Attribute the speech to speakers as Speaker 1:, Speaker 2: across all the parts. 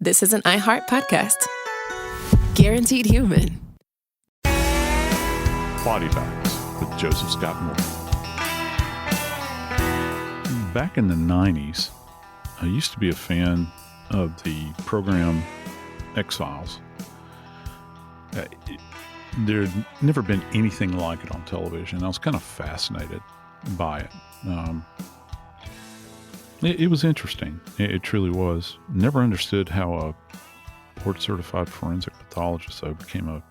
Speaker 1: This is an iHeart podcast. Guaranteed human.
Speaker 2: Body Bags with Joseph Scott Morgan. Back in the 90s, I used to be a fan of the program X-Files. There'd never been anything like it on television. I was kind of fascinated by it. It was interesting. It truly was. Never understood how a board-certified forensic pathologist became a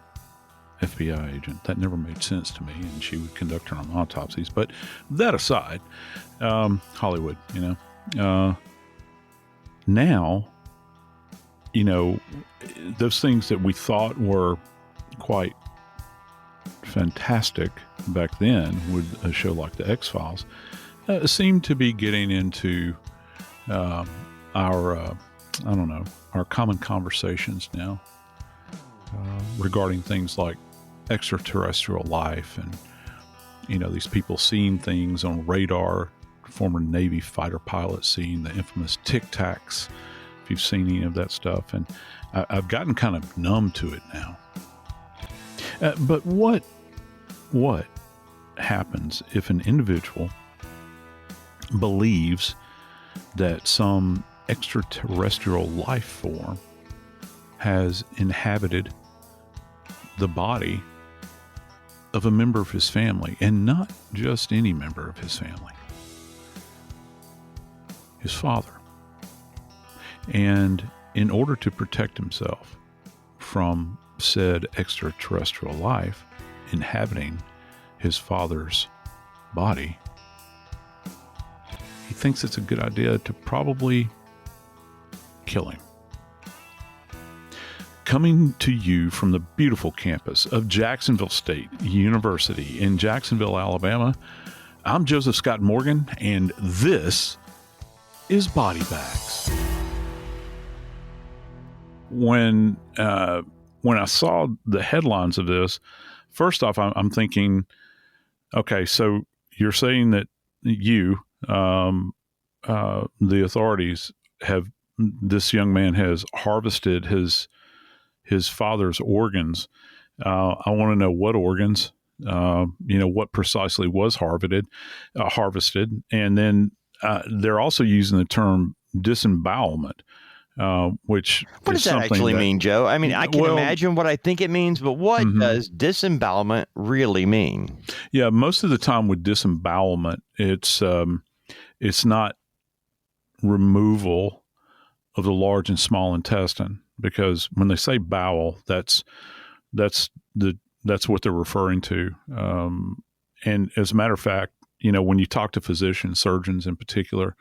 Speaker 2: FBI agent. That never made sense to me, and she would conduct her own autopsies. But that aside, Hollywood, now, those things that we thought were quite fantastic back then with a show like the X-Files seem to be getting into our common conversations now regarding things like extraterrestrial life and, these people seeing things on radar, former Navy fighter pilots seeing the infamous Tic Tacs, if you've seen any of that stuff. And I've gotten kind of numb to it now. But what happens if an individual believes that some extraterrestrial life form has inhabited the body of a member of his family, and not just any member of his family, his father? And in order to protect himself from said extraterrestrial life inhabiting his father's body, he thinks it's a good idea to probably kill him. Coming to you from the beautiful campus of Jacksonville State University in Jacksonville, Alabama, I'm Joseph Scott Morgan, and this is Body Bags. When I saw the headlines of this, first off, I'm thinking, okay, so you're saying that the authorities this young man has harvested his father's organs. I want to know what organs, what precisely was harvested. And then they're also using the term disembowelment, which
Speaker 3: what does that actually mean, Joe? I mean, I can imagine what I think it means, but what does disembowelment really mean?
Speaker 2: Yeah, most of the time with disembowelment, it's not removal of the large and small intestine, because when they say bowel, that's what they're referring to. And as a matter of fact, when you talk to physicians, surgeons in particular,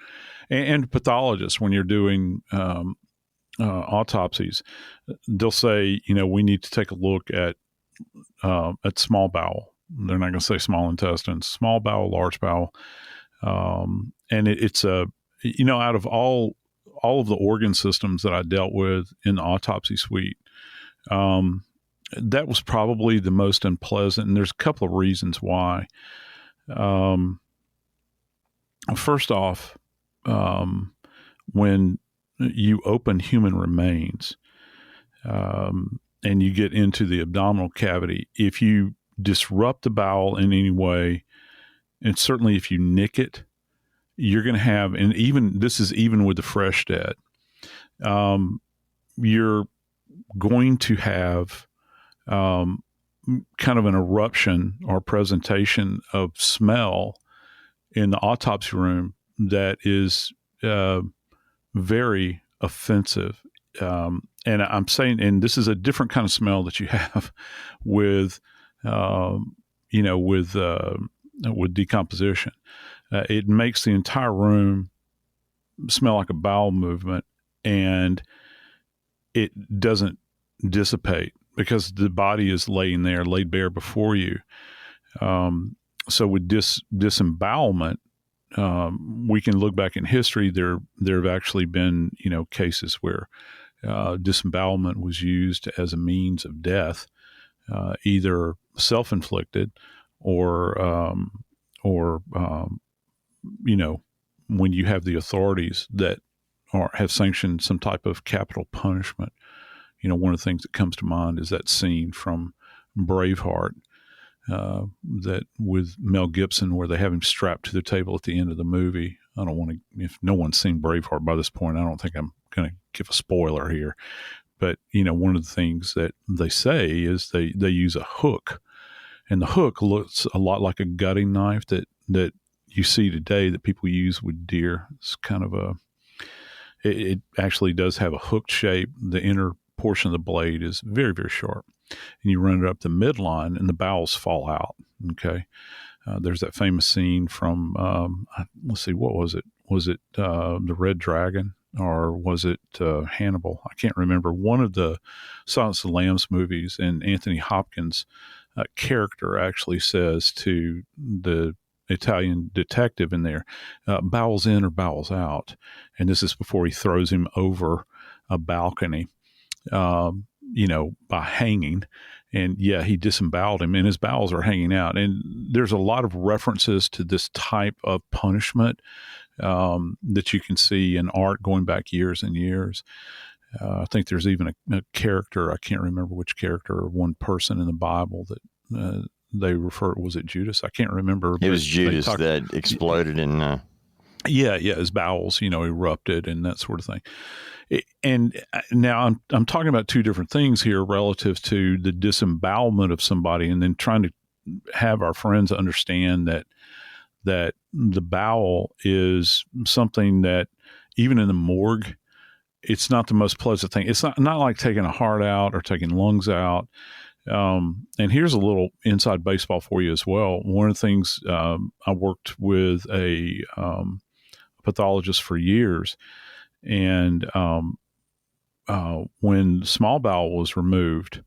Speaker 2: and pathologists, when you're doing autopsies, they'll say, we need to take a look at small bowel. They're not going to say small intestine, small bowel, large bowel. And it's out of all of the organ systems that I dealt with in the autopsy suite, that was probably the most unpleasant. And there's a couple of reasons why. First off, when you open human remains, and you get into the abdominal cavity, if you disrupt the bowel in any way, and certainly if you nick it, you're going to have, and this is even with the fresh dead, you're going to have kind of an eruption or presentation of smell in the autopsy room that is very offensive. And I'm saying, and this is a different kind of smell that you have with decomposition. It makes the entire room smell like a bowel movement, and it doesn't dissipate because the body is laying there, laid bare before you. So with disembowelment, we can look back in history. There have actually been, cases where disembowelment was used as a means of death, either self-inflicted or when you have the authorities that or have sanctioned some type of capital punishment. One of the things that comes to mind is that scene from Braveheart, that with Mel Gibson, where they have him strapped to the table at the end of the movie. I don't want to, if no one's seen Braveheart by this point, I don't think I'm going to give a spoiler here. But, one of the things that they say is they use a hook, and the hook looks a lot like a gutting knife that you see today that people use with deer. It's kind of it actually does have a hooked shape. The inner portion of the blade is very, very sharp, and you run it up the midline and the bowels fall out. Okay. There's that famous scene from, let's see, what was it? Was it the Red Dragon, or was it Hannibal? I can't remember. One of the Silence of the Lambs movies, and Anthony Hopkins' character actually says to the Italian detective in there, bowels in or bowels out. And this is before he throws him over a balcony, by hanging. And yeah, he disemboweled him and his bowels are hanging out. And there's a lot of references to this type of punishment that you can see in art going back years and years. I think there's even a character, I can't remember which character or one person in the Bible that they refer, was it Judas? I can't remember.
Speaker 3: It was Judas that exploded in.
Speaker 2: Yeah, his bowels, erupted and that sort of thing. And now I'm talking about two different things here relative to the disembowelment of somebody, and then trying to have our friends understand that the bowel is something that even in the morgue, it's not the most pleasant thing. It's not like taking a heart out or taking lungs out. And here's a little inside baseball for you as well. One of the things, I worked with a pathologist for years, and when small bowel was removed,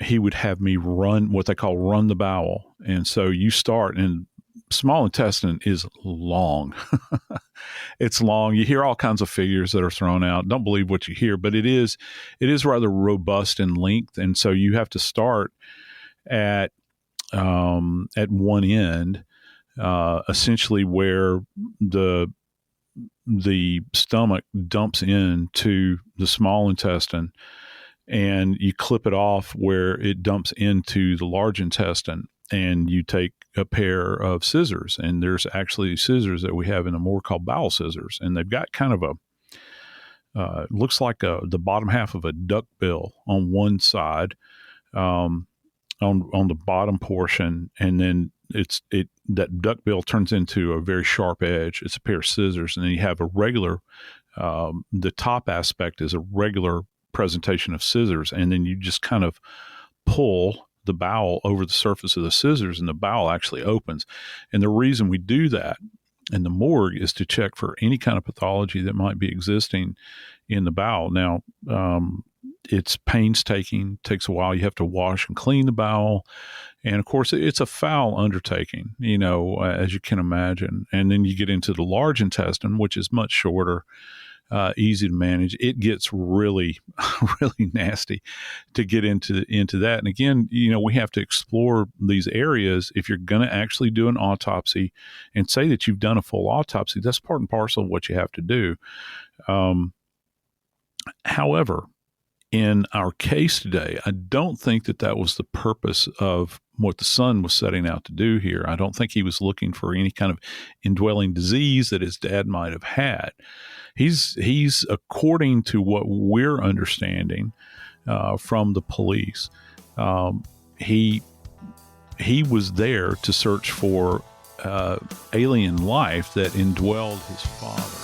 Speaker 2: he would have me run what they call run the bowel. And so you start, and small intestine is long. It's long. You hear all kinds of figures that are thrown out. Don't believe what you hear, but it is rather robust in length. And so you have to start at one end, essentially where the stomach dumps into the small intestine, and you clip it off where it dumps into the large intestine, and you take a pair of scissors, and there's actually scissors that we have in the morgue called bowel scissors, and they've got kind of looks like the bottom half of a duck bill on one side, on the bottom portion, and then that duck bill turns into a very sharp edge. It's a pair of scissors, and then you have a regular, the top aspect is a regular presentation of scissors, and then you just kind of pull the bowel over the surface of the scissors, and the bowel actually opens. And the reason we do that in the morgue is to check for any kind of pathology that might be existing in the bowel. Now, it's painstaking, takes a while. You have to wash and clean the bowel. And of course, it's a foul undertaking, as you can imagine. And then you get into the large intestine, which is much shorter, easy to manage. It gets really, really nasty to get into that. And again, we have to explore these areas. If you're going to actually do an autopsy and say that you've done a full autopsy, that's part and parcel of what you have to do. However, in our case today, I don't think that was the purpose of what the son was setting out to do here. I don't think he was looking for any kind of indwelling disease that his dad might have had. He's according to what we're understanding from the police, he was there to search for alien life that indwelled his father.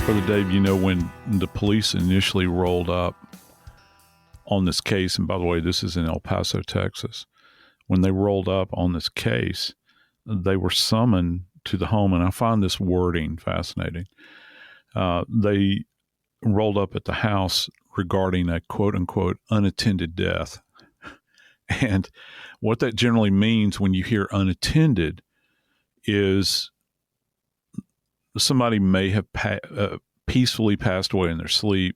Speaker 2: Brother Dave, when the police initially rolled up on this case, and by the way, this is in El Paso, Texas, when they rolled up on this case, they were summoned to the home, and I find this wording fascinating. They rolled up at the house regarding a quote-unquote unattended death. And what that generally means when you hear unattended is somebody may have peacefully passed away in their sleep,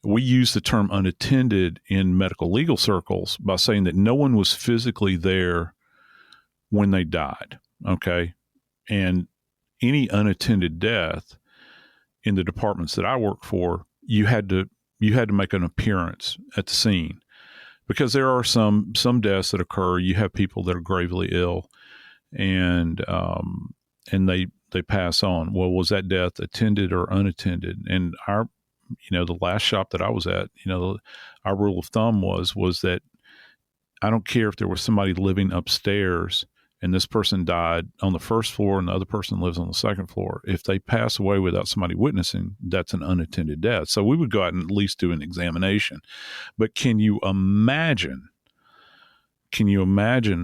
Speaker 2: we use the term unattended in medical legal circles by saying that no one was physically there when they died. Okay. And any unattended death in the departments that I work for, you had to make an appearance at the scene, because there are some deaths that occur. You have people that are gravely ill, and they pass on. Well, was that death attended or unattended? And the last shop that I was at, our rule of thumb was that I don't care if there was somebody living upstairs and this person died on the first floor and the other person lives on the second floor. If they pass away without somebody witnessing, that's an unattended death. So we would go out and at least do an examination. But can you imagine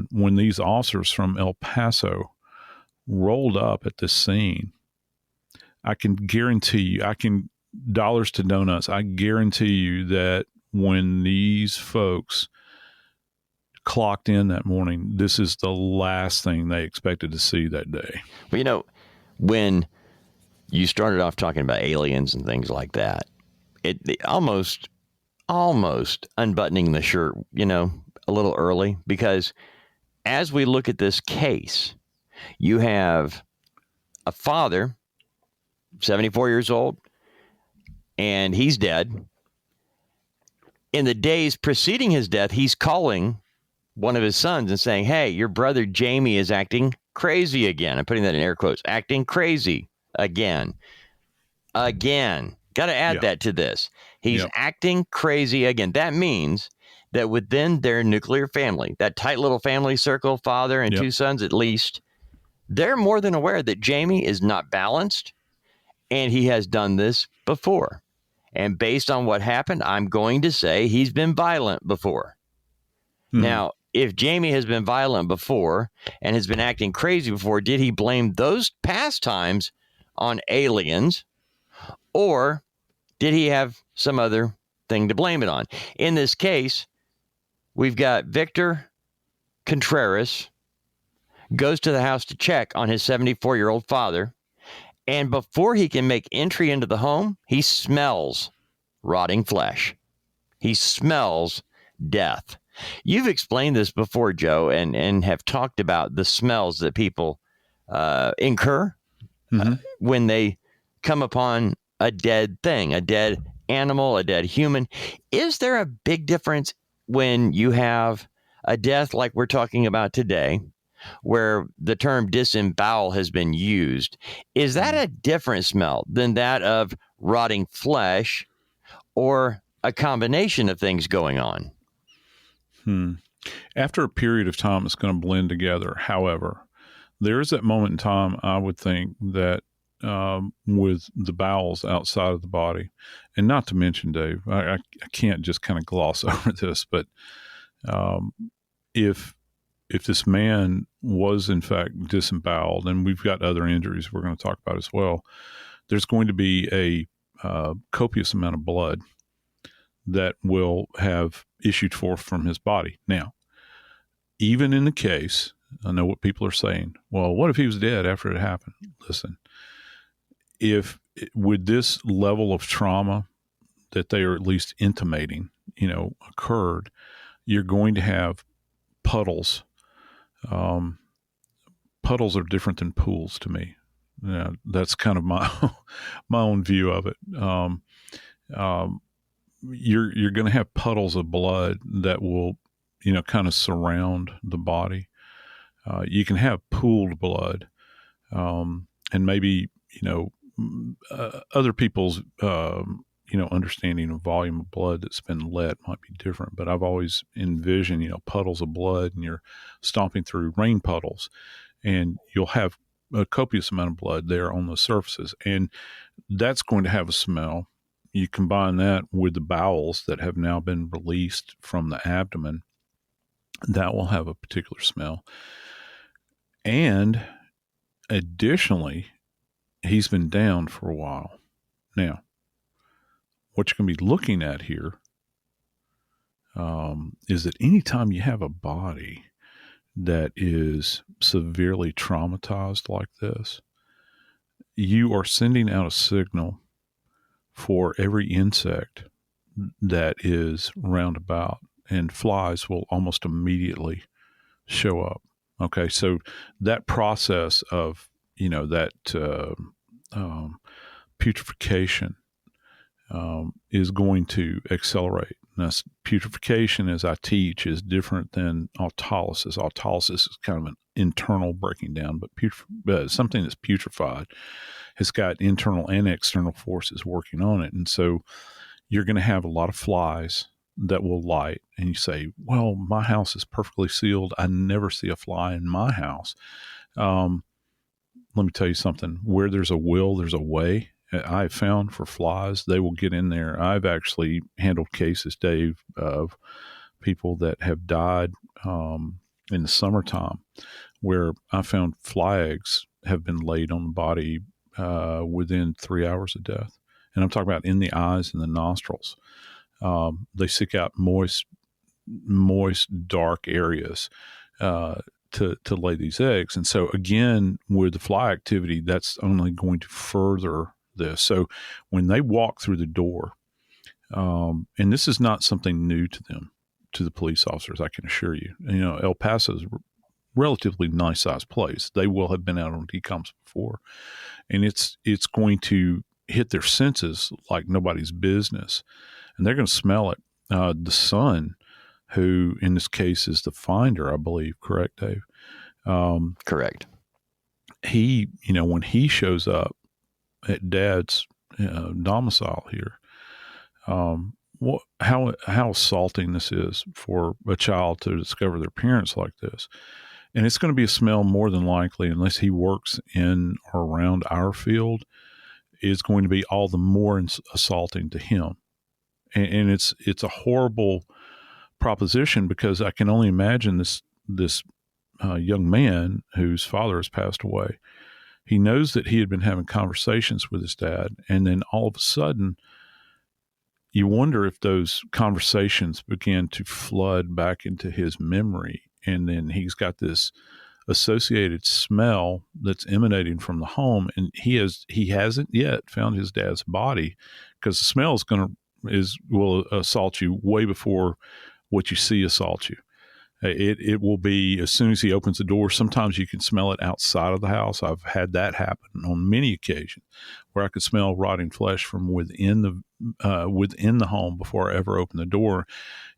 Speaker 2: when these officers from El Paso rolled up at this scene? I can guarantee you, dollars to donuts, I guarantee you that when these folks clocked in that morning, this is the last thing they expected to see that day.
Speaker 3: Well, when you started off talking about aliens and things like that, it almost unbuttoning the shirt, a little early, because as we look at this case, you have a father, 74 years old, and he's dead. In the days preceding his death, he's calling one of his sons and saying, "Hey, your brother Jamie is acting crazy again." I'm putting that in air quotes, acting crazy again. Got to add that to this. He's acting crazy again. That means that within their nuclear family, that tight little family circle, father and two sons at least, they're more than aware that Jamie is not balanced, and he has done this before. And based on what happened, I'm going to say he's been violent before. Now, if Jamie has been violent before and has been acting crazy before, did he blame those past times on aliens, or did he have some other thing to blame it on? In this case, we've got Victor Contreras goes to the house to check on his 74-year-old father, and before he can make entry into the home, he smells rotting flesh. He smells death. You've explained this before, Joe, and have talked about the smells that people incur when they come upon a dead thing, a dead animal, a dead human. Is there a big difference when you have a death like we're talking about today, where the term disembowel has been used? Is that a different smell than that of rotting flesh, or a combination of things going on?
Speaker 2: After a period of time, it's going to blend together. However, there is that moment in time, I would think, that with the bowels outside of the body, and not to mention, Dave, I can't just kind of gloss over this, but if this man was in fact disemboweled, and we've got other injuries we're going to talk about as well, there's going to be a copious amount of blood that will have issued forth from his body. Now, even in the case, I know what people are saying, well, what if he was dead after it happened? Listen, if with this level of trauma that they are at least intimating, occurred, you're going to have puddles. Puddles are different than pools to me. That's kind of my own view of it. You're going to have puddles of blood that will, kind of surround the body. You can have pooled blood, and maybe, other people's, understanding of volume of blood that's been let might be different, but I've always envisioned, puddles of blood, and you're stomping through rain puddles, and you'll have a copious amount of blood there on the surfaces, and that's going to have a smell. You combine that with the bowels that have now been released from the abdomen, that will have a particular smell. And additionally, he's been down for a while. Now, what you're going to be looking at here is that anytime you have a body that is severely traumatized like this, you are sending out a signal for every insect that is roundabout, and flies will almost immediately show up. Okay, so that process of that putrefaction is going to accelerate. Now, putrefaction, as I teach, is different than autolysis. Autolysis is kind of an internal breaking down, but something that's putrefied has got internal and external forces working on it. And so you're going to have a lot of flies that will light. And you say, well, my house is perfectly sealed. I never see a fly in my house. Let me tell you something. Where there's a will, there's a way. I've found for flies, they will get in there. I've actually handled cases, Dave, of people that have died in the summertime where I found fly eggs have been laid on the body within 3 hours of death. And I'm talking about in the eyes and the nostrils. They seek out moist, dark areas to lay these eggs. And so, again, with the fly activity, that's only going to further this. So when they walk through the door, and this is not something new to them, to the police officers, I can assure you. El Paso is a relatively nice sized place. They will have been out on decomps before, and it's going to hit their senses like nobody's business, and they're going to smell it. The son, who in this case is the finder, I believe, correct, Dave?
Speaker 3: Correct.
Speaker 2: He, when he shows up at Dad's domicile here, how assaulting this is for a child to discover their parents like this. And it's going to be a smell more than likely, unless he works in or around our field, is going to be all the more assaulting to him. And it's a horrible proposition, because I can only imagine this young man whose father has passed away. He knows that he had been having conversations with his dad, and then all of a sudden, you wonder if those conversations began to flood back into his memory, and then he's got this associated smell that's emanating from the home, and he hasn't yet found his dad's body, because the smell will assault you way before what you see assault you. It will be as soon as he opens the door. Sometimes you can smell it outside of the house. I've had that happen on many occasions, where I could smell rotting flesh from within the home before I ever open the door.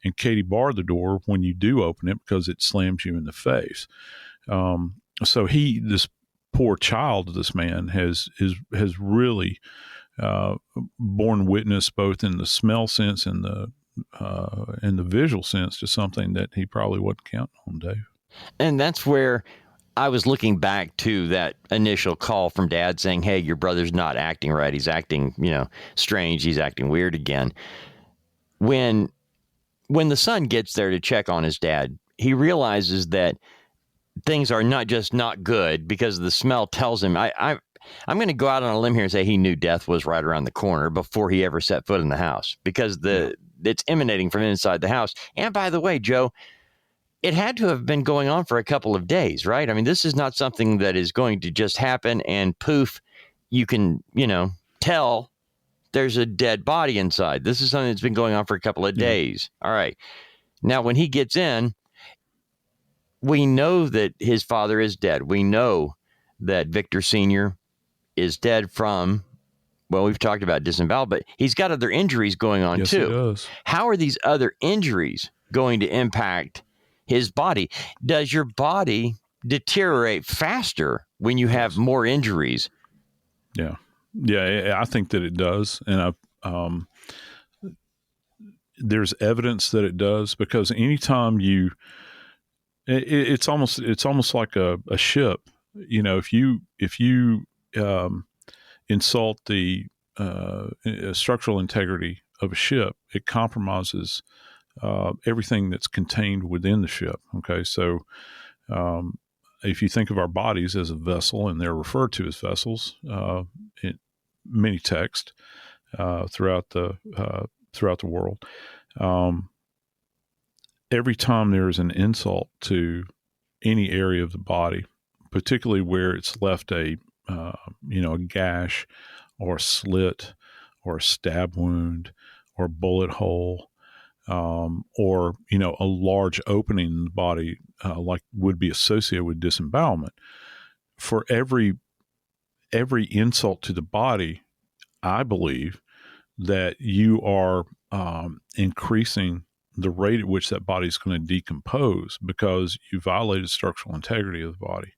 Speaker 2: And Katie barred the door when you do open it, because it slams you in the face. So this poor child of this man has really borne witness, both in the smell sense and the visual sense, to something that he probably wasn't counting on, Dave.
Speaker 3: And that's where I was looking back to that initial call from Dad saying, hey, your brother's not acting right. He's acting, strange. He's acting weird again. When the son gets there to check on his dad, he realizes that things are not just not good, because the smell tells him, I'm going to go out on a limb here and say he knew death was right around the corner before he ever set foot in the house, because it's emanating from inside the house. And by the way, Joe, it had to have been going on for a couple of days, right? I mean, this is not something that is going to just happen and poof, you can, tell there's a dead body inside. This is something that's been going on for a couple of days. All right. Now, when he gets in, we know that his father is dead. We know that Victor Sr. is dead from, well, we've talked about disemboweled, but he's got other injuries going on too.
Speaker 2: Yes, he does.
Speaker 3: How are these other injuries going to impact his body? Does your body deteriorate faster when you have more injuries?
Speaker 2: Yeah. I think that it does, and there's evidence that it does, because anytime it's almost like a ship. If you insult the structural integrity of a ship, it compromises everything that's contained within the ship. Okay, so if you think of our bodies as a vessel, and they're referred to as vessels in many texts throughout the world, every time there is an insult to any area of the body, particularly where it's left a gash or a slit or a stab wound or a bullet hole, or a large opening in the body, like would be associated with disembowelment. For every insult to the body, I believe that you are increasing the rate at which that body is going to decompose, because you violated structural integrity of the body.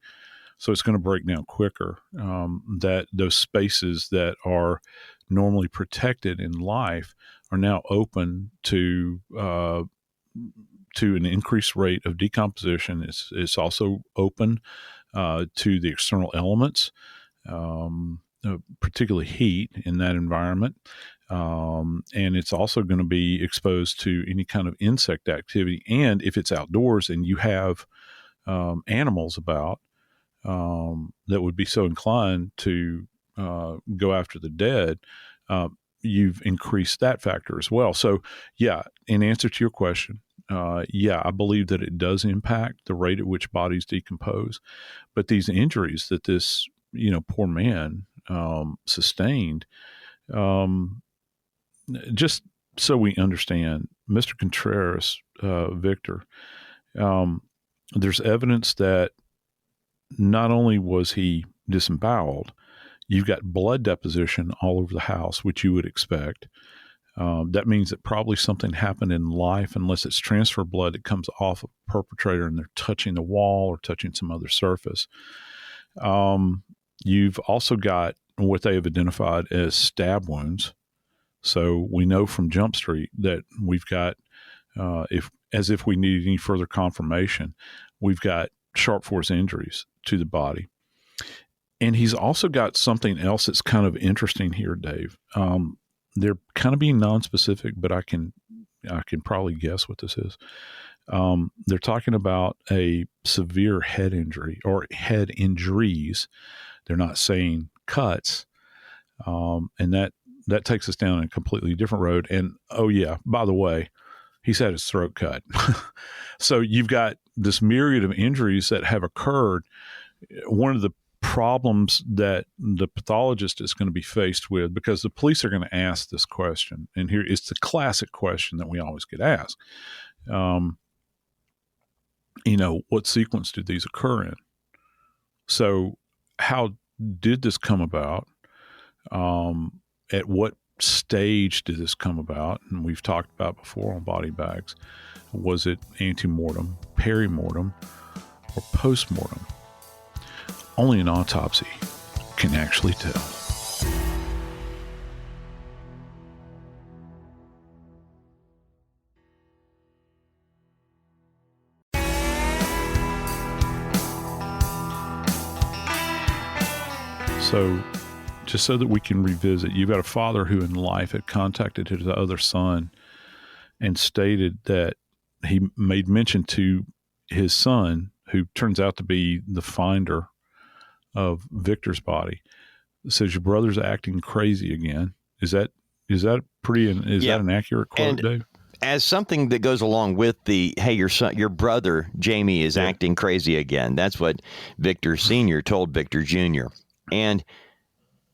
Speaker 2: So it's going to break down quicker. That those spaces that are normally protected in life are now open to an increased rate of decomposition. It's also open to the external elements, particularly heat in that environment. And it's also going to be exposed to any kind of insect activity. And if it's outdoors and you have animals about that would be so inclined to go after the dead, you've increased that factor as well. So, yeah, in answer to your question, I believe that it does impact the rate at which bodies decompose. But these injuries that this, poor man sustained, just so we understand, Mr. Contreras, Victor, there's evidence that not only was he disemboweled, you've got blood deposition all over the house, which you would expect. That means that probably something happened in life, unless it's transfer blood that comes off a perpetrator and they're touching the wall or touching some other surface. You've also got what they have identified as stab wounds. So we know from Jump Street that we've got, if we need any further confirmation, we've got sharp force injuries to the body. And he's also got something else that's kind of interesting here, Dave. They're kind of being nonspecific, but I can probably guess what this is. They're talking about a severe head injury or head injuries. They're not saying cuts. And that takes us down a completely different road. And, oh yeah, by the way, he's had his throat cut. So you've got this myriad of injuries that have occurred. One of the problems that the pathologist is going to be faced with, because the police are going to ask this question, and here it's the classic question that we always get asked. What sequence did these occur in? So how did this come about? At what stage did this come about? And we've talked about before on body bags. Was it antemortem, perimortem, or postmortem? Only an autopsy can actually tell. So, just so that we can revisit, you've got a father who in life had contacted his other son and stated that he made mention to his son, who turns out to be the finder of Victor's body. It says, your brother's acting crazy again. Is that that an accurate quote,
Speaker 3: and
Speaker 2: Dave?
Speaker 3: As something that goes along with the, hey, your brother Jamie is acting crazy again. That's what Victor Sr. told Victor Jr. And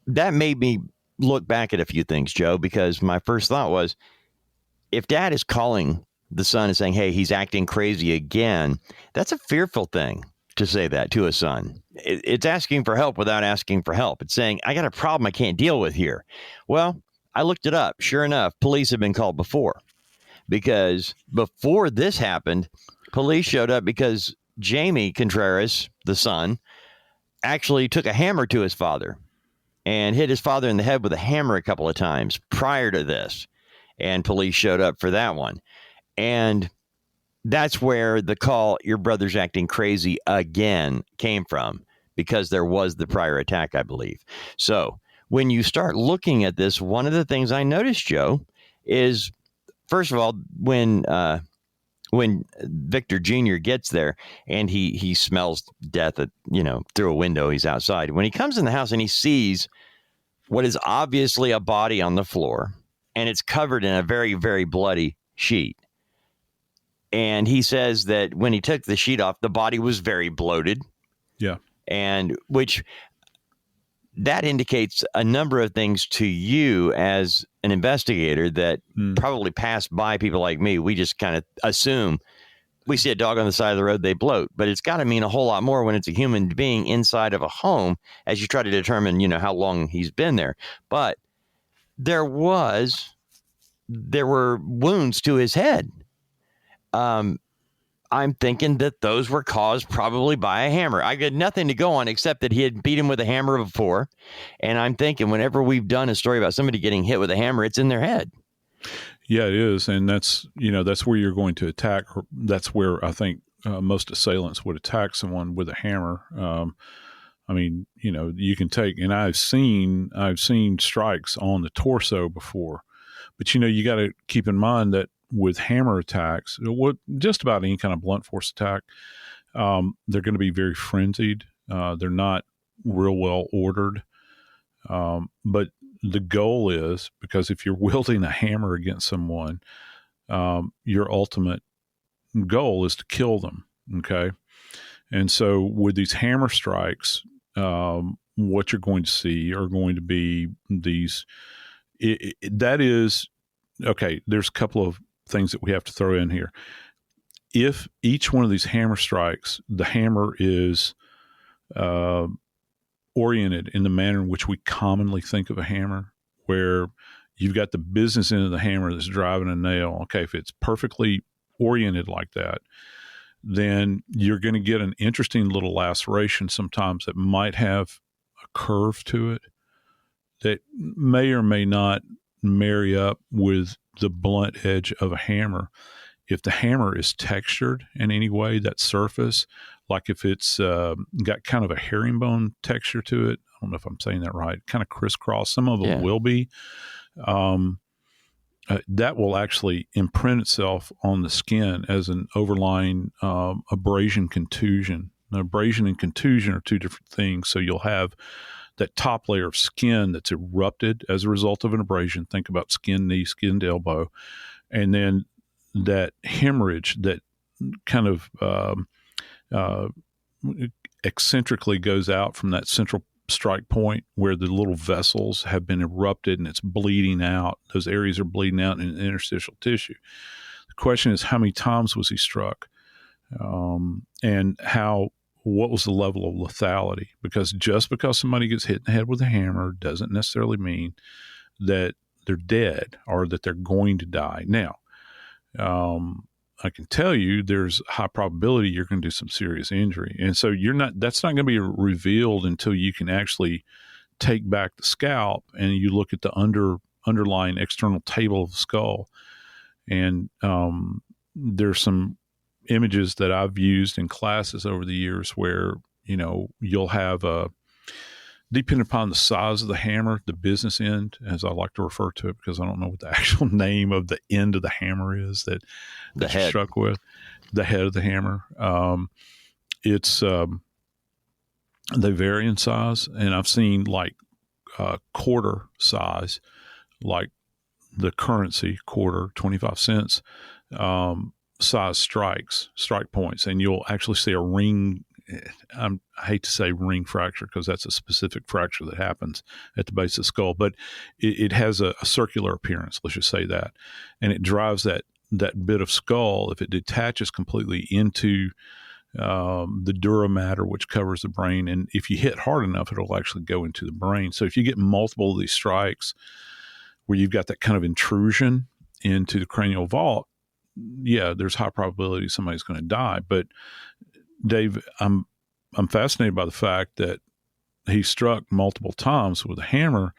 Speaker 3: that made me look back at a few things, Joe, because my first thought was, if dad is calling the son and saying, hey, he's acting crazy again, that's a fearful thing to say that to a son. It's asking for help without asking for help. It's saying, I got a problem I can't deal with here. Well, I looked it up. Sure enough, police have been called before, because before this happened, police showed up because Jaime Contreras, the son, actually took a hammer to his father and hit his father in the head with a hammer a couple of times prior to this. And police showed up for that one. And that's where the call, your brother's acting crazy again, came from, because there was the prior attack, I believe. So when you start looking at this, one of the things I noticed, Joe, is, first of all, when Victor Jr. gets there and he smells death through a window, he's outside. When he comes in the house and he sees what is obviously a body on the floor, and it's covered in a very, very bloody sheet. And he says that when he took the sheet off, the body was very bloated.
Speaker 2: Yeah.
Speaker 3: And which that indicates a number of things to you as an investigator that probably pass by people like me. We just kind of assume we see a dog on the side of the road, they bloat, but it's got to mean a whole lot more when it's a human being inside of a home as you try to determine, how long he's been there. But there were wounds to his head. I'm thinking that those were caused probably by a hammer. I got nothing to go on except that he had beat him with a hammer before. And I'm thinking whenever we've done a story about somebody getting hit with a hammer, it's in their head.
Speaker 2: Yeah, it is. And that's where you're going to attack. That's where I think most assailants would attack someone with a hammer. You can take, and I've seen strikes on the torso before, but you got to keep in mind that with hammer attacks, just about any kind of blunt force attack, they're going to be very frenzied. They're not real well ordered. But the goal is, because if you're wielding a hammer against someone, your ultimate goal is to kill them. Okay. And so with these hammer strikes, what you're going to see are going to be these, there's a couple of things that we have to throw in here. If each one of these hammer strikes, the hammer is oriented in the manner in which we commonly think of a hammer, where you've got the business end of the hammer that's driving a nail. Okay, if it's perfectly oriented like that, then you're going to get an interesting little laceration sometimes that might have a curve to it that may or may not marry up with the blunt edge of a hammer. If the hammer is textured in any way, that surface, like if it's got kind of a herringbone texture to it, I don't know if I'm saying that right, kind of crisscross, some of them will be, that will actually imprint itself on the skin as an overlying abrasion contusion. Now, abrasion and contusion are two different things. So you'll have that top layer of skin that's erupted as a result of an abrasion. Think about skin knee, skin to elbow. And then that hemorrhage that kind of eccentrically goes out from that central strike point where the little vessels have been erupted and it's bleeding out. Those areas are bleeding out in interstitial tissue. The question is, how many times was he struck? And what was the level of lethality? Because just because somebody gets hit in the head with a hammer doesn't necessarily mean that they're dead or that they're going to die. Now, I can tell you there's a high probability you're going to do some serious injury. And so that's not going to be revealed until you can actually take back the scalp and you look at the underlying external table of the skull. And there's some images that I've used in classes over the years where, you'll have depending upon the size of the hammer, the business end, as I like to refer to it, because I don't know what the actual name of the end of the hammer is that you're struck with, the head of the hammer. They vary in size, and I've seen like quarter size, like the currency quarter, 25 cents, size strike points, and you'll actually see a ring. I hate to say ring fracture because that's a specific fracture that happens at the base of the skull, but it has a circular appearance, let's just say that, and it drives that bit of skull. If it detaches completely into the dura mater, which covers the brain, and if you hit hard enough, it'll actually go into the brain. So if you get multiple of these strikes where you've got that kind of intrusion into the cranial vault, there's high probability somebody's going to die. But Dave, I'm fascinated by the fact that he struck multiple times with a hammer,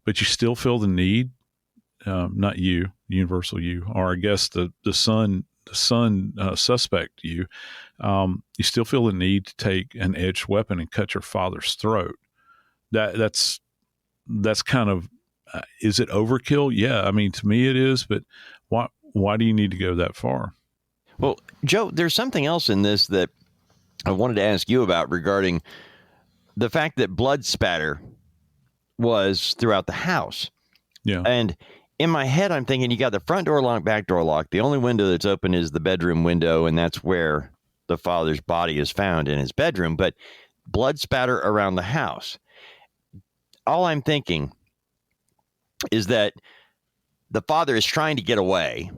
Speaker 2: but you still feel the need, not you, universal you, or I guess the son suspect you still feel the need to take an edged weapon and cut your father's throat. That's kind of, is it overkill? Yeah. I mean, to me it is, but why do you need to go that far?
Speaker 3: Well, Joe, there's something else in this that I wanted to ask you about regarding the fact that blood spatter was throughout the house.
Speaker 2: Yeah.
Speaker 3: And in my head, I'm thinking you got the front door locked, back door locked. The only window that's open is the bedroom window, and that's where the father's body is found, in his bedroom. But blood spatter around the house. all I'm thinking is that the father is trying to get away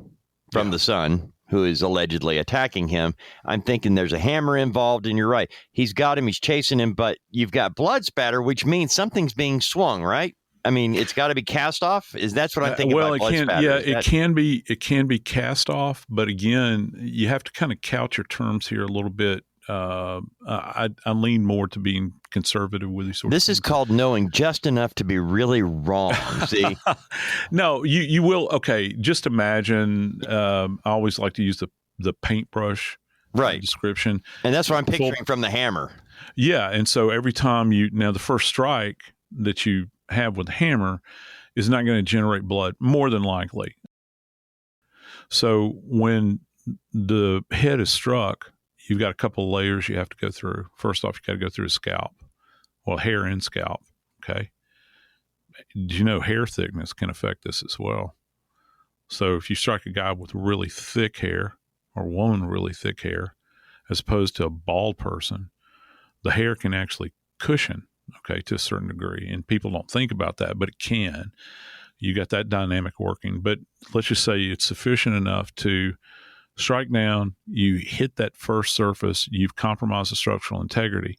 Speaker 3: from the son who is allegedly attacking him. I'm thinking there's a hammer involved, and you're right. He's got him. He's chasing him, but you've got blood spatter, which means something's being swung, right? I mean, it's got to be cast off. That's what I'm thinking about blood spatter.
Speaker 2: Yeah, it can be cast off, but again, you have to kind of couch your terms here a little bit. I lean more to being conservative with these sorts of things. This
Speaker 3: is called knowing just enough to be really wrong. See?
Speaker 2: No, you will. Okay, just imagine. I always like to use the paintbrush description,
Speaker 3: and that's what I'm picturing from the hammer.
Speaker 2: Yeah, and so every time the first strike that you have with the hammer is not going to generate blood, more than likely. So when the head is struck, you've got a couple of layers you have to go through. First off, you got to go through the scalp. Well, hair and scalp. Okay. Do you know hair thickness can affect this as well? So if you strike a guy with really thick hair or a woman with really thick hair, as opposed to a bald person, the hair can actually cushion, okay, to a certain degree. And people don't think about that, but it can. You got that dynamic working. But let's just say it's sufficient enough to strike down, you hit that first surface, you've compromised the structural integrity.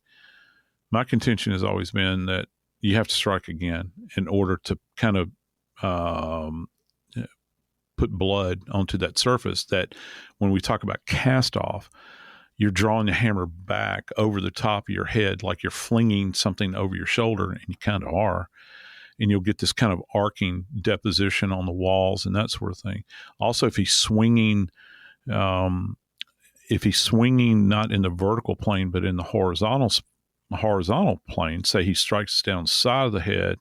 Speaker 2: My contention has always been that you have to strike again in order to kind of put blood onto that surface, that when we talk about cast off, you're drawing the hammer back over the top of your head like you're flinging something over your shoulder, and you kind of are. And you'll get this kind of arcing deposition on the walls and that sort of thing. Also, if he's swinging not in the vertical plane, but in the horizontal plane, say he strikes down the side of the head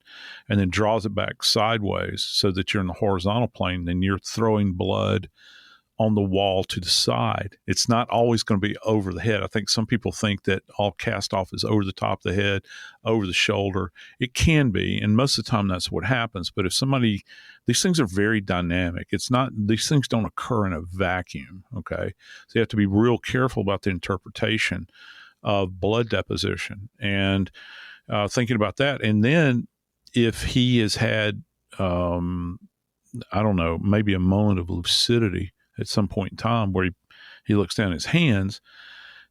Speaker 2: and then draws it back sideways so that you're in the horizontal plane, then you're throwing blood on the wall to the side. It's not always going to be over the head. I think some people think that all cast off is over the top of the head, over the shoulder. It can be, and most of the time that's what happens. But if these things are very dynamic. These things don't occur in a vacuum, okay? So you have to be real careful about the interpretation of blood deposition and thinking about that. And then if he has had, I don't know, maybe a moment of lucidity at some point in time where he looks down at his hands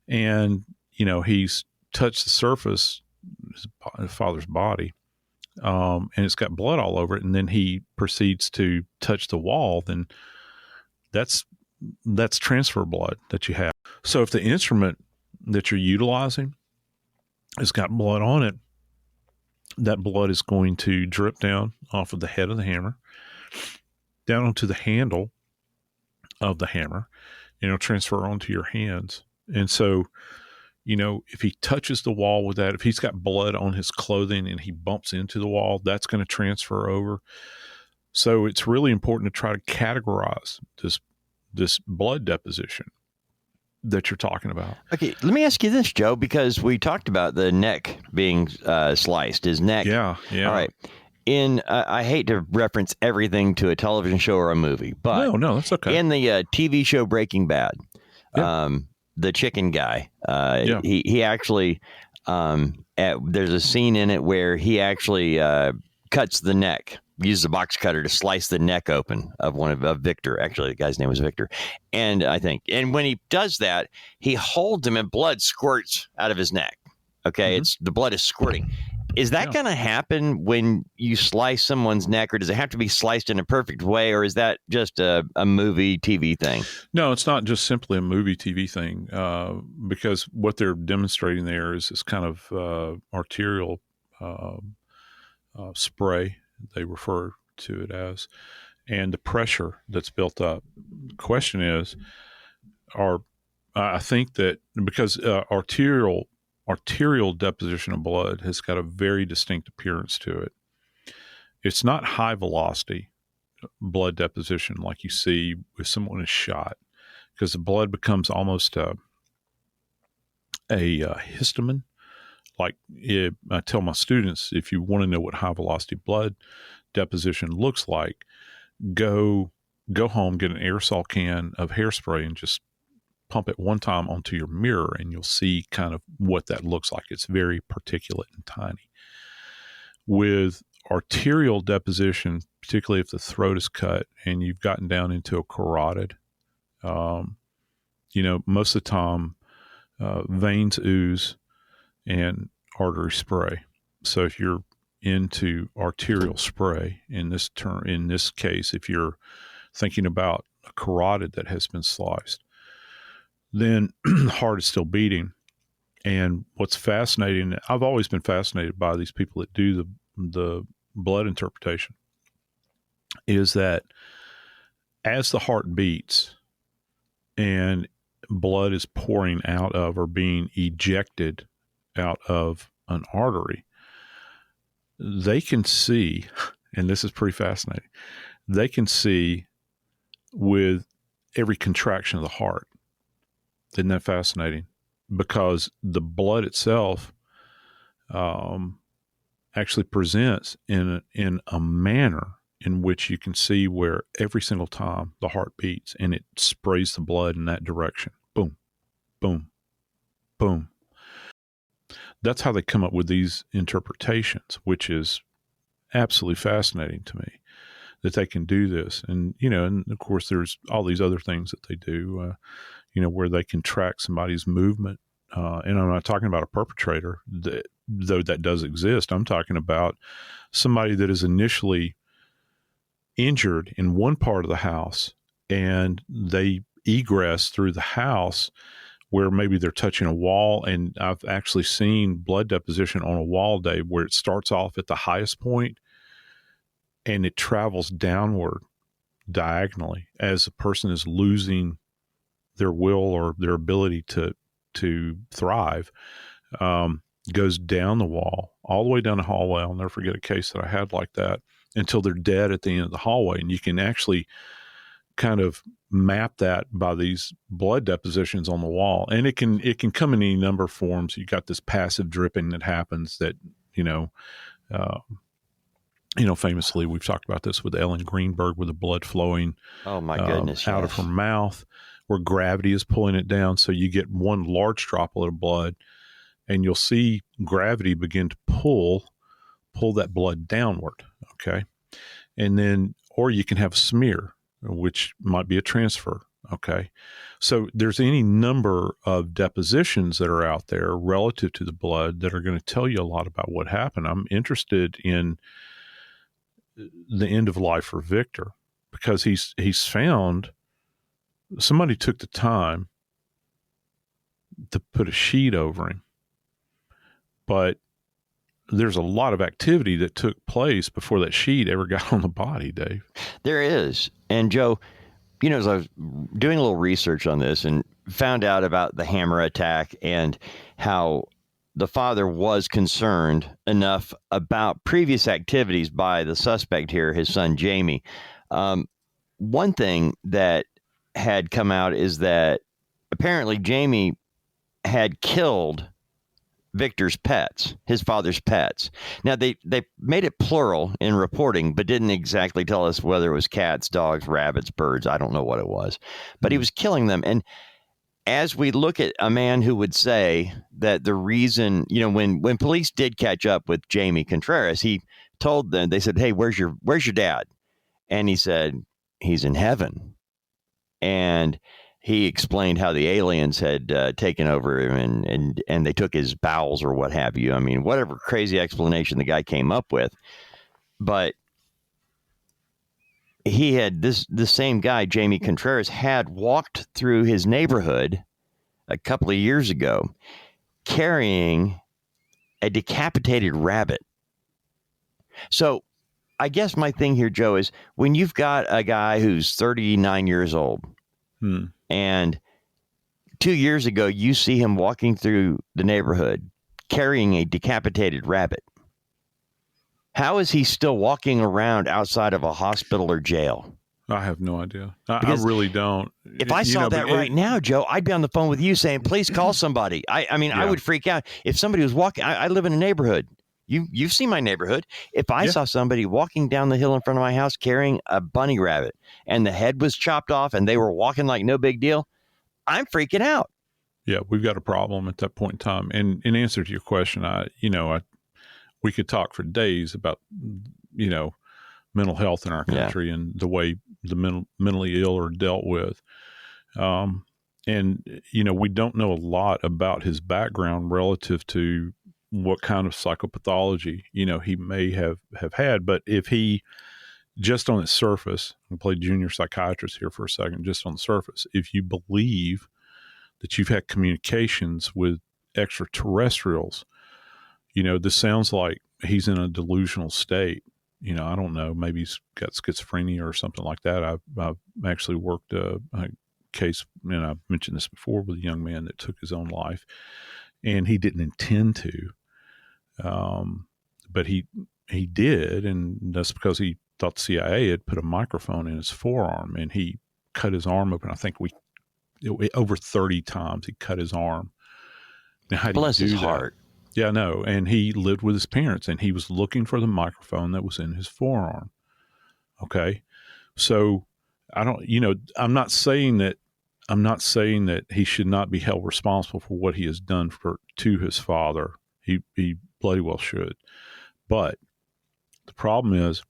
Speaker 2: and, he's touched the surface, his father's body, and it's got blood all over it, and then he proceeds to touch the wall, then that's transfer blood that you have. So if the instrument that you're utilizing has got blood on it, that blood is going to drip down off of the head of the hammer, down onto the handle of the hammer, transfer onto your hands. And so, if he touches the wall with that, if he's got blood on his clothing and he bumps into the wall, that's going to transfer over. So it's really important to try to categorize this blood deposition that you're talking about.
Speaker 3: Okay, let me ask you this, Joe, because we talked about the neck being sliced. His neck.
Speaker 2: Yeah.
Speaker 3: All right. I hate to reference everything to a television show or a movie, but
Speaker 2: no, that's okay.
Speaker 3: In the TV show Breaking Bad, the chicken guy, he actually, there's a scene in it where he actually cuts the neck, uses a box cutter to slice the neck open of Victor. Actually, the guy's name was Victor. And when he does that, he holds him and blood squirts out of his neck. Okay. The blood is squirting. Is that going to happen when you slice someone's neck, or does it have to be sliced in a perfect way, or is that just a movie TV thing?
Speaker 2: No, it's not just simply a movie TV thing, because what they're demonstrating there is this kind of arterial spray, they refer to it as, and the pressure that's built up. The question is, I think that because arterial deposition of blood has got a very distinct appearance to it. It's not high velocity blood deposition like you see if someone is shot, because the blood becomes almost a histamine. Like I tell my students, if you want to know what high velocity blood deposition looks like, go home, get an aerosol can of hairspray and just pump it one time onto your mirror, and you'll see kind of what that looks like. It's very particulate and tiny. With arterial deposition, particularly if the throat is cut and you've gotten down into a carotid, most of the time veins ooze and artery spray. So if you're into arterial spray in this case, if you're thinking about a carotid that has been sliced, then the heart is still beating. And what's fascinating, I've always been fascinated by these people that do the blood interpretation, is that as the heart beats and blood is pouring out of or being ejected out of an artery, they can see, and this is pretty fascinating, they can see with every contraction of the heart. Isn't that fascinating? Because the blood itself actually presents in a manner in which you can see where every single time the heart beats and it sprays the blood in that direction. Boom, boom, boom. That's how they come up with these interpretations, which is absolutely fascinating to me, that they can do this. And, and of course there's all these other things that they do, where they can track somebody's movement. And I'm not talking about a perpetrator, though that does exist. I'm talking about somebody that is initially injured in one part of the house and they egress through the house where maybe they're touching a wall. And I've actually seen blood deposition on a wall, Dave, where it starts off at the highest point and it travels downward diagonally as the person is losing their will or their ability to thrive, goes down the wall, all the way down the hallway. I'll never forget a case that I had like that, until they're dead at the end of the hallway. And you can actually kind of map that by these blood depositions on the wall. And it can come in any number of forms. You got this passive dripping that happens that, famously, we've talked about this with Ellen Greenberg, with the blood flowing
Speaker 3: Oh my goodness,
Speaker 2: out of her mouth, where gravity is pulling it down. So you get one large droplet of blood and you'll see gravity begin to pull that blood downward. Okay. And then, or you can have a smear, which might be a transfer. Okay. So there's any number of depositions that are out there relative to the blood that are going to tell you a lot about what happened. I'm interested in the end of life for Victor because he's found somebody took the time to put a sheet over him, but there's a lot of activity that took place before that sheet ever got on the body, Dave.
Speaker 3: There is. And Joe, as I was doing a little research on this and found out about the hammer attack and how the father was concerned enough about previous activities by the suspect here, his son, Jaime. One thing that had come out is that apparently Jaime had killed Victor's pets, his father's pets. Now, they made it plural in reporting, but didn't exactly tell us whether it was cats, dogs, rabbits, birds. I don't know what it was, but he was killing them. And as we look at a man who would say that the reason, when police did catch up with Jaime Contreras, he told them, they said, "Hey, where's your dad?" And he said, "He's in heaven." And he explained how the aliens had taken over him and they took his bowels or what have you. I mean, whatever crazy explanation the guy came up with. But he had the same guy, Jaime Contreras, had walked through his neighborhood a couple of years ago carrying a decapitated rabbit. So I guess my thing here, Joe, is when you've got a guy who's 39 years old and 2 years ago, you see him walking through the neighborhood carrying a decapitated rabbit. How is he still walking around outside of a hospital or jail?
Speaker 2: I have no idea. I really don't.
Speaker 3: If I saw that right now, Joe, I'd be on the phone with you saying, please call somebody. I would freak out. If somebody was walking, I live in a neighborhood. You've seen my neighborhood. If I saw somebody walking down the hill in front of my house carrying a bunny rabbit and the head was chopped off and they were walking like no big deal, I'm freaking out. Yeah,
Speaker 2: we've got a problem at that point in time. And in answer to your question, we could talk for days about, mental health in our country and the way the mentally ill are dealt with. And, we don't know a lot about his background relative to what kind of psychopathology, he may have had. But if he, just on its surface, I'll play junior psychiatrist here for a second, just on the surface, if you believe that you've had communications with extraterrestrials, this sounds like he's in a delusional state. I don't know, maybe he's got schizophrenia or something like that. I've actually worked a case, and I've mentioned this before, with a young man that took his own life, and he didn't intend to, but he did, and that's because he thought the CIA had put a microphone in his forearm, and he cut his arm open. I think over 30 times he cut his arm. Now, how do
Speaker 3: Bless
Speaker 2: you do
Speaker 3: his
Speaker 2: that?
Speaker 3: heart.
Speaker 2: Yeah, no. And he lived with his parents, and he was looking for the microphone that was in his forearm. Okay. So I'm not saying that he should not be held responsible for what he has done to his father. He bloody well should. But the problem is,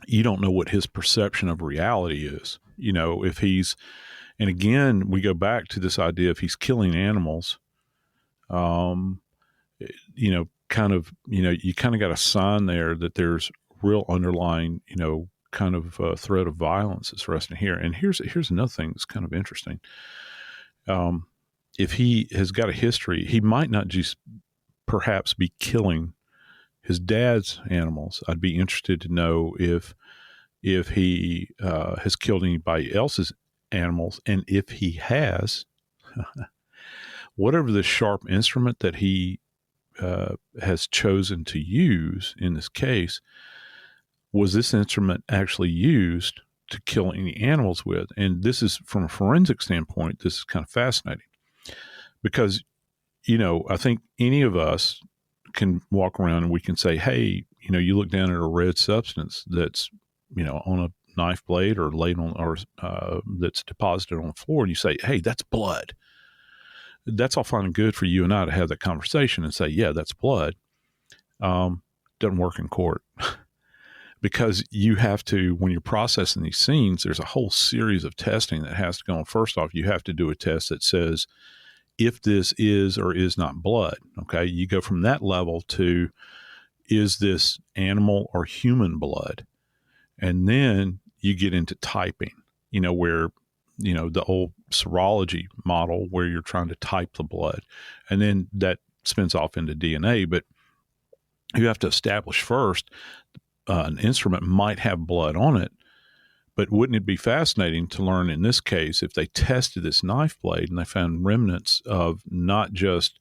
Speaker 2: you don't know what his perception of reality is. If he's, and again, we go back to this idea, if he's killing animals, you kind of got a sign there that there's real underlying, kind of threat of violence that's resting here. And here's another thing that's kind of interesting. If he has got a history, he might not just perhaps be killing his dad's animals. I'd be interested to know if he has killed anybody else's animals, and if he has, whatever the sharp instrument that he has chosen to use in this case, was this instrument actually used to kill any animals with? And this is, from a forensic standpoint, this is kind of fascinating, because, I think any of us can walk around and we can say, hey, you look down at a red substance that's, on a knife blade or laid on, or that's deposited on the floor, and you say, hey, that's blood. That's all fine and good for you and I to have that conversation and say, yeah, that's blood. Doesn't work in court. Because you have to, when you're processing these scenes, there's a whole series of testing that has to go on. First off, you have to do a test that says if this is or is not blood. Okay. You go from that level to, is this animal or human blood? And then you get into typing, where, the old serology model where you're trying to type the blood. And then that spins off into DNA. But you have to establish first, an instrument might have blood on it, but wouldn't it be fascinating to learn in this case, if they tested this knife blade and they found remnants of not just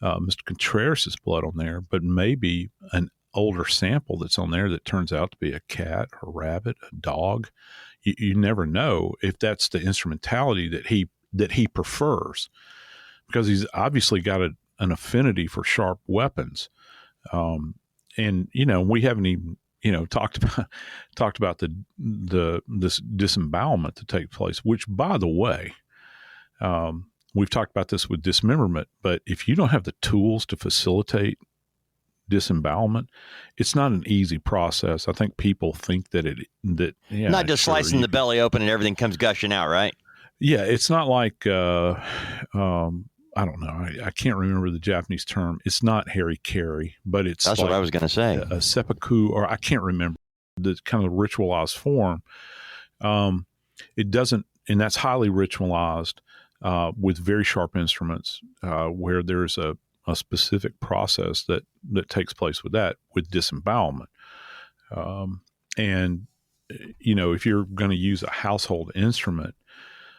Speaker 2: Mr. Contreras' blood on there, but maybe an older sample that's on there that turns out to be a cat, a rabbit, a dog. You never know if that's the instrumentality that he prefers, because he's obviously got an affinity for sharp weapons. And we haven't even talked about this disembowelment that takes place, which, by the way, we've talked about this with dismemberment, but if you don't have the tools to facilitate disembowelment, it's not an easy process. I think people think that
Speaker 3: not just slicing the belly open and everything comes gushing out, right?
Speaker 2: Yeah, it's not like I don't know. I can't remember the Japanese term. It's not hari-kari, but it's
Speaker 3: that's
Speaker 2: like
Speaker 3: what I was going to say.
Speaker 2: A seppuku, or I can't remember the kind of ritualized form. It doesn't, and that's highly ritualized with very sharp instruments, where there's a specific process that takes place with disembowelment. And if you're going to use a household instrument,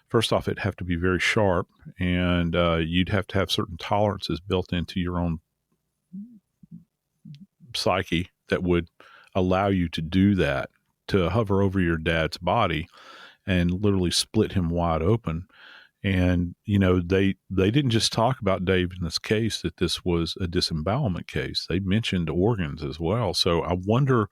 Speaker 2: first off, it'd have to be very sharp, and you'd have to have certain tolerances built into your own psyche that would allow you to do that, to hover over your dad's body and literally split him wide open. And, they didn't just talk about Dave in this case, that this was a disembowelment case. They mentioned organs as well. So I wonder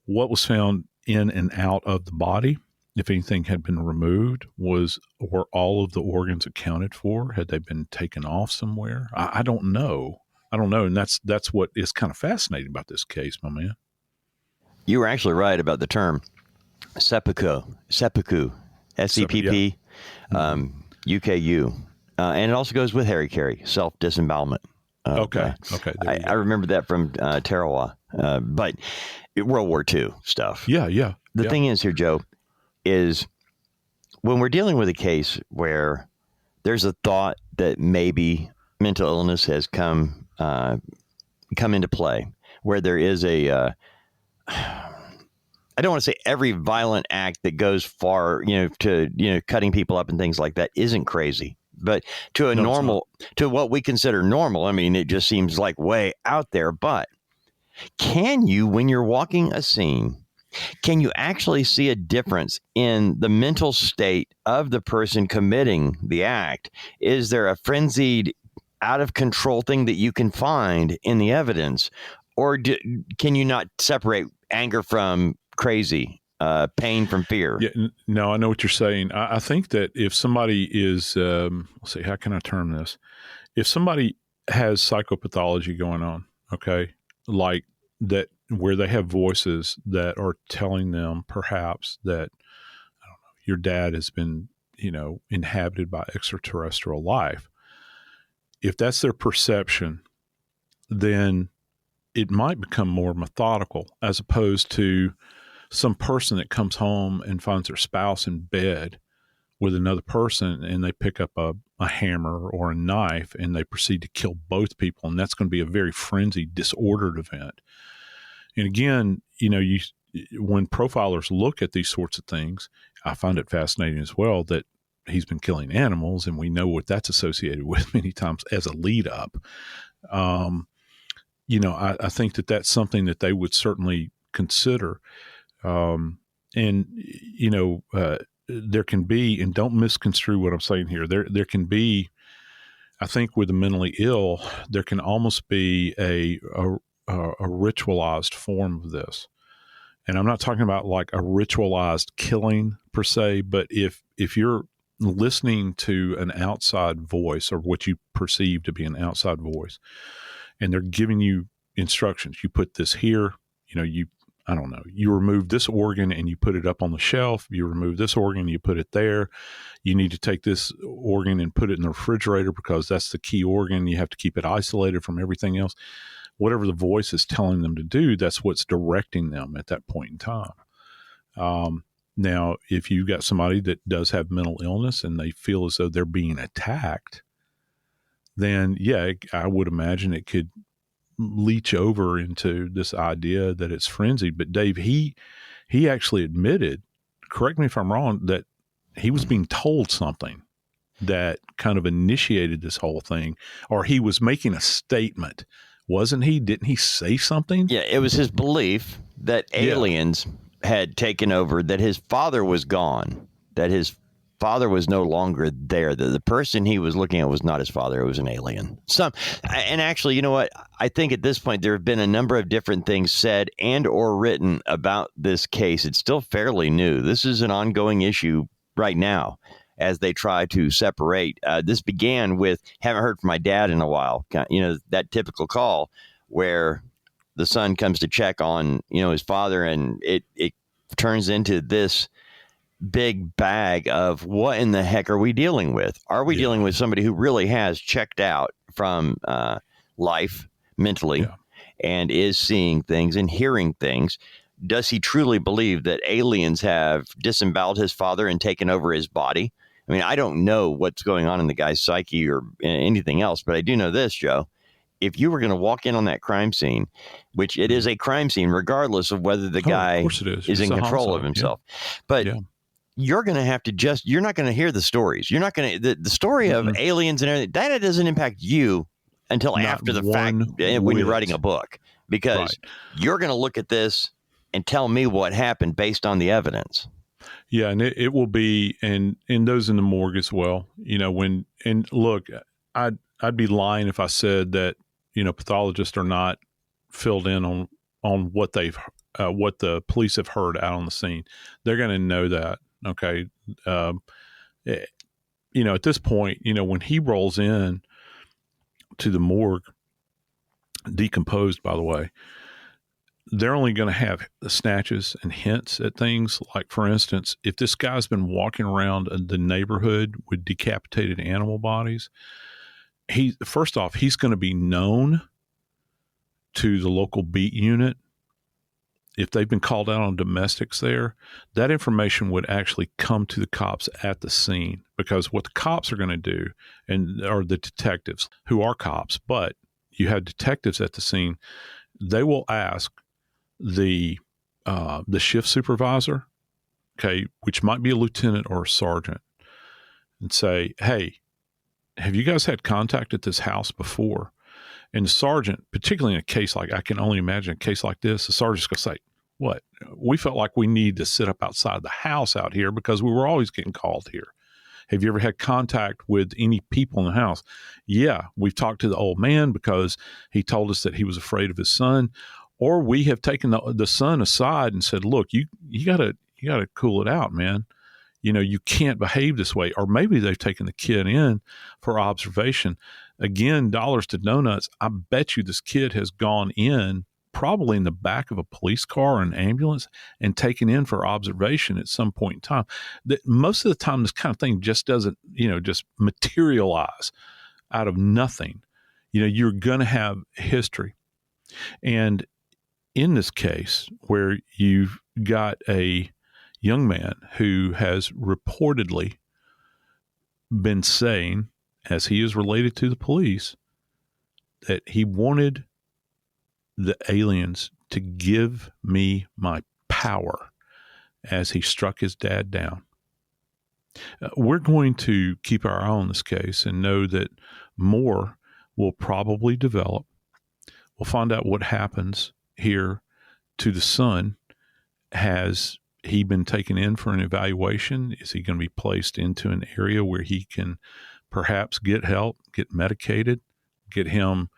Speaker 2: what was found in and out of the body. If anything had been removed, were all of the organs accounted for? Had they been taken off somewhere? I don't know. I don't know. And that's what is kind of fascinating about this case, my man.
Speaker 3: You were actually right about the term seppuku, SEPP, UKU. And it also goes with Harry Carey, self-disembowelment.
Speaker 2: Okay.
Speaker 3: I remember that from Tarawa, but World War II stuff.
Speaker 2: Yeah.
Speaker 3: The thing is here, Joe, is when we're dealing with a case where there's a thought that maybe mental illness has come into play, where there is a I don't want to say every violent act that goes far, to cutting people up and things like that isn't crazy. But to to what we consider normal, I mean, it just seems like way out there. But can you, when you're walking a scene, can you actually see a difference in the mental state of the person committing the act? Is there a frenzied, out of control thing that you can find in the evidence? Or can you not separate anger from crazy, pain from fear?
Speaker 2: Yeah, no, I know what you're saying. I think that if somebody is, let's see, how can I term this? If somebody has psychopathology going on, okay, like that, where they have voices that are telling them perhaps that, I don't know, your dad has been, inhabited by extraterrestrial life. If that's their perception, then it might become more methodical as opposed to some person that comes home and finds their spouse in bed with another person and they pick up a hammer or a knife and they proceed to kill both people. And that's going to be a very frenzied, disordered event. And again, when profilers look at these sorts of things, I find it fascinating as well that he's been killing animals and we know what that's associated with many times as a lead up. I think that that's something that they would certainly consider. There can be, and don't misconstrue what I'm saying here. There can be, I think with the mentally ill, there can almost be a ritualized form of this. And I'm not talking about like a ritualized killing per se, but if you're listening to an outside voice or what you perceive to be an outside voice, and they're giving you instructions, you put this here, I don't know, you remove this organ and you put it up on the shelf, you remove this organ, you put it there, you need to take this organ and put it in the refrigerator because that's the key organ, you have to keep it isolated from everything else. Whatever the voice is telling them to do, that's what's directing them at that point in time. Now, if you've got somebody that does have mental illness and they feel as though they're being attacked, then yeah, I would imagine it could leach over into this idea that it's frenzied. But Dave, he actually admitted, correct me if I'm wrong, that he was being told something that kind of initiated this whole thing, or he was making a statement, wasn't he? Didn't he say something?
Speaker 3: Yeah, it was his belief that aliens had taken over, that his father was gone, that his father was no longer there, that the person he was looking at was not his father, it was an alien. And actually, you know what? I think at this point there have been a number of different things said and or written about this case. It's still fairly new. This is an ongoing issue right now as they try to separate. This began with, haven't heard from my dad in a while, that typical call where the son comes to check on, his father, and it turns into this big bag of what in the heck are we dealing with? Are we dealing with somebody who really has checked out from life mentally and is seeing things and hearing things? Does he truly believe that aliens have disemboweled his father and taken over his body? I mean, I don't know what's going on in the guy's psyche or anything else, but I do know this, Joe. If you were going to walk in on that crime scene, which it is a crime scene, regardless of whether the guy is in control of himself, but you're going to have to you're not going to hear the stories. You're not going to, the story of aliens and everything, that doesn't impact you until after the fact when you're writing a book, because you're going to look at this and tell me what happened based on the evidence.
Speaker 2: Yeah, and it will be, and those in the morgue as well. Look, I'd be lying if I said that pathologists are not filled in on what what the police have heard out on the scene. They're going to know that. Okay, at this point, when he rolls in to the morgue, decomposed, by the way, they're only going to have snatches and hints at things. Like, for instance, if this guy's been walking around the neighborhood with decapitated animal bodies, first off, he's going to be known to the local beat unit. If they've been called out on domestics there, that information would actually come to the cops at the scene, because what the cops are going to do, or the detectives who are cops, but you have detectives at the scene, they will ask the shift supervisor, okay, which might be a lieutenant or a sergeant, and say, hey, have you guys had contact at this house before? And the sergeant, particularly in a case like, I can only imagine a case like this, the sergeant's going to say, what? We felt like we need to sit up outside the house out here because we were always getting called here. Have you ever had contact with any people in the house? Yeah, we've talked to the old man because he told us that he was afraid of his son. Or we have taken the son aside and said, look, you gotta cool it out, man. You know, you can't behave this way. Or maybe they've taken the kid in for observation. Again, dollars to donuts, I bet you this kid has gone in probably in the back of a police car or an ambulance and taken in for observation at some point in time. That most of the time, this kind of thing just doesn't, just materialize out of nothing. You're going to have history. And in this case, where you've got a young man who has reportedly been saying, as he is related to the police, that he wanted the aliens to give me my power as he struck his dad down. We're going to keep our eye on this case and know that more will probably develop. We'll find out what happens here to the son. Has he been taken in for an evaluation? Is he going to be placed into an area where he can perhaps get help, get medicated, get him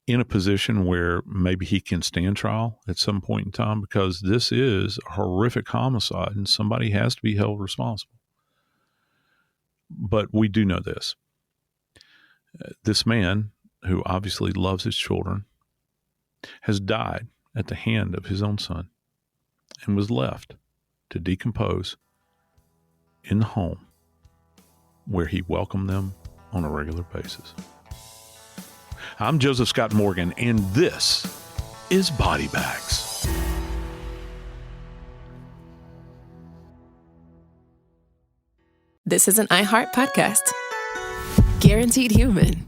Speaker 2: in a position where maybe he can stand trial at some point in time? Because this is a horrific homicide and somebody has to be held responsible. But we do know this. This man, who obviously loves his children, has died at the hand of his own son and was left to decompose in the home where he welcomed them on a regular basis. I'm Joseph Scott Morgan, and this is Body Bags.
Speaker 1: This is an iHeart podcast. Guaranteed human.